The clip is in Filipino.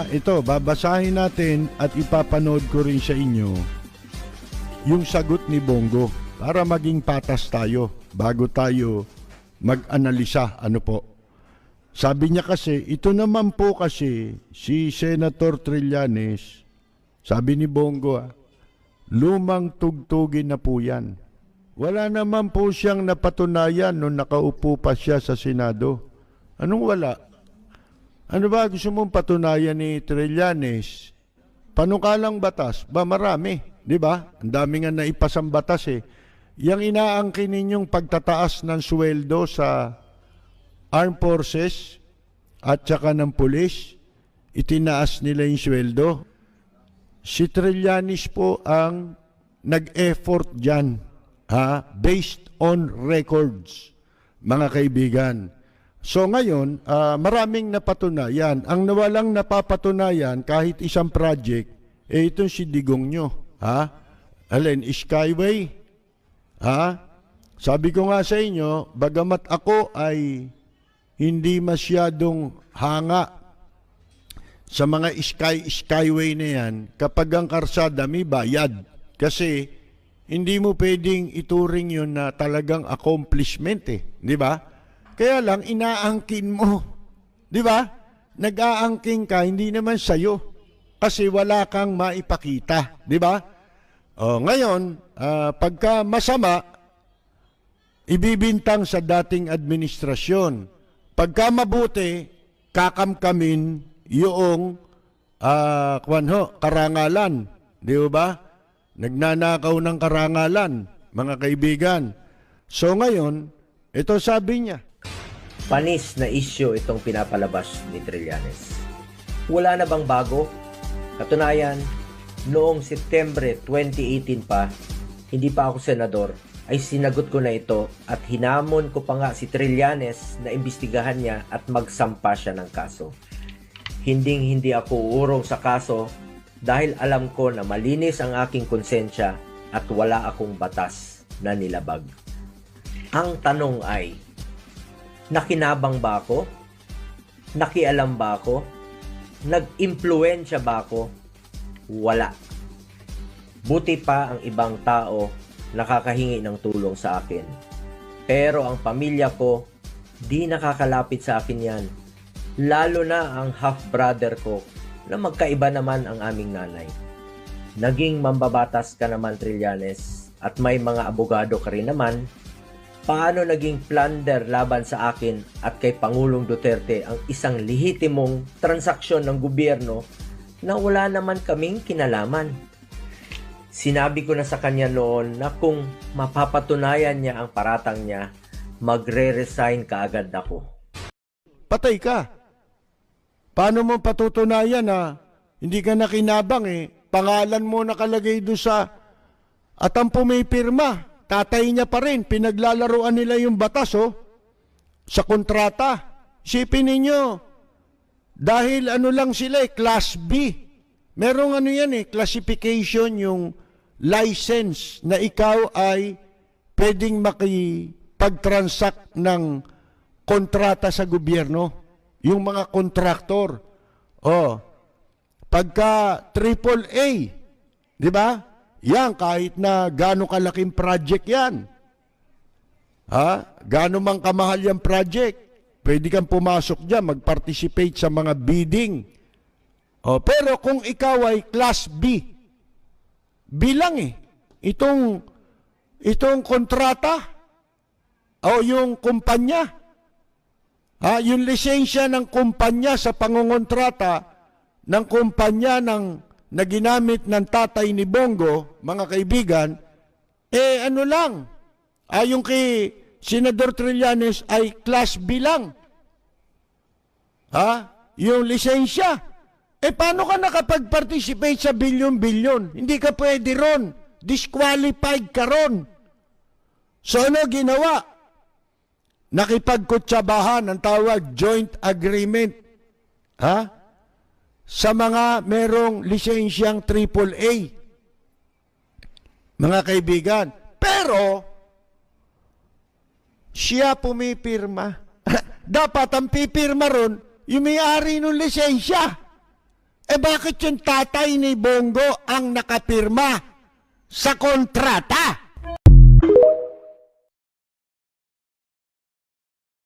Ito, babasahin natin at ipapanood ko rin sa inyo yung sagot ni Bongo para maging patas tayo bago tayo mag-analisa. Ano po? Sabi niya kasi, ito naman po kasi si Senator Trillanes, sabi ni Bongo, lumang tugtugin na po yan. Wala naman po siyang napatunayan nung nakaupo pa siya sa Senado. Anong wala? Ano ba gusto mong patunayan ni Trillanes? Panukalang batas? Ba marami, di ba? Ang dami nga naipasang batas eh. Yang inaangkin ninyong pagtataas ng sweldo sa Armed Forces at saka ng pulis, itinaas nila yung sweldo. Si Trillanes po ang nag-effort dyan, based on records, mga kaibigan. So ngayon, maraming napatunayan. Ang nawalang napapatunayan kahit isang project, itong si Digong nyo. Alin, Skyway. Sabi ko nga sa inyo, bagamat ako ay hindi masyadong hanga sa mga skyway na yan, kapag ang karsada may bayad. Kasi hindi mo pwedeng ituring yun na talagang accomplishment di ba? Kaya lang, inaangkin mo. Di ba? Nag-aangkin ka, hindi naman sa'yo. Kasi wala kang maipakita. Di ba? Ngayon, pagka masama, ibibintang sa dating administrasyon. Pagka mabuti, kakamkamin yung karangalan. Di ba? Nagnanakaw ng karangalan, mga kaibigan. So ngayon, ito sabi niya, panis na isyu itong pinapalabas ni Trillanes. Wala na bang bago? Katunayan, noong Setyembre 2018 pa, hindi pa ako senador, ay sinagot ko na ito at hinamon ko pa nga si Trillanes na imbestigahan niya at magsampa siya ng kaso. Hindi ako uurong sa kaso dahil alam ko na malinis ang aking konsensya at wala akong batas na nilabag. Ang tanong ay, nakinabang ba ako? Nakialam ba ako? Nag-impluwensya ba ako? Wala. Buti pa ang ibang tao nakakahingi ng tulong sa akin. Pero ang pamilya ko, di nakakalapit sa akin yan. Lalo na ang half-brother ko na magkaiba naman ang aming nanay. Naging mambabatas ka naman, Trillanes, at may mga abogado ka rin naman. Paano naging plunder laban sa akin at kay Pangulong Duterte ang isang lehitimong transaksyon ng gobyerno na wala naman kaming kinalaman? Sinabi ko na sa kanya noon na kung mapapatunayan niya ang paratang niya, magre-resign kaagad ako. Patay ka. Paano mo patutunayan na hindi ka nakinabang Pangalan mo nakalagay doon sa at ang pumipirma. Tatay niya pa rin, pinaglalaruan nila yung batas sa kontrata. Sipin ninyo, dahil lang sila Class B. Merong yan classification yung license na ikaw ay pwedeng makipag-transact ng kontrata sa gobyerno. Yung mga kontraktor. Pagka AAA, di ba? Yan, kahit na gaano kalaking project yan. Gaano mang kamahal yung project. Pwede kang pumasok dyan, mag-participate sa mga bidding. Pero kung ikaw ay Class B, bilang itong kontrata, yung kumpanya, yung lisensya ng kumpanya sa pangungontrata ng kumpanya na ginamit ng tatay ni Bongo, mga kaibigan, yung kay Senador Trillanes ay Class B lang. Yung lisensya. Paano ka nakapag-participate sa bilyon-bilyon? Hindi ka pwede ron. Disqualified ka ron. So ano ginawa? Nakipagkutsabahan ang tawag joint agreement. Sa mga merong lisensyang AAA. Mga kaibigan. Pero, siya pumipirma. Dapat ang pipirma ron, yung may-ari ng lisensya. bakit yung tatay ni Bongo ang nakapirma sa kontrata?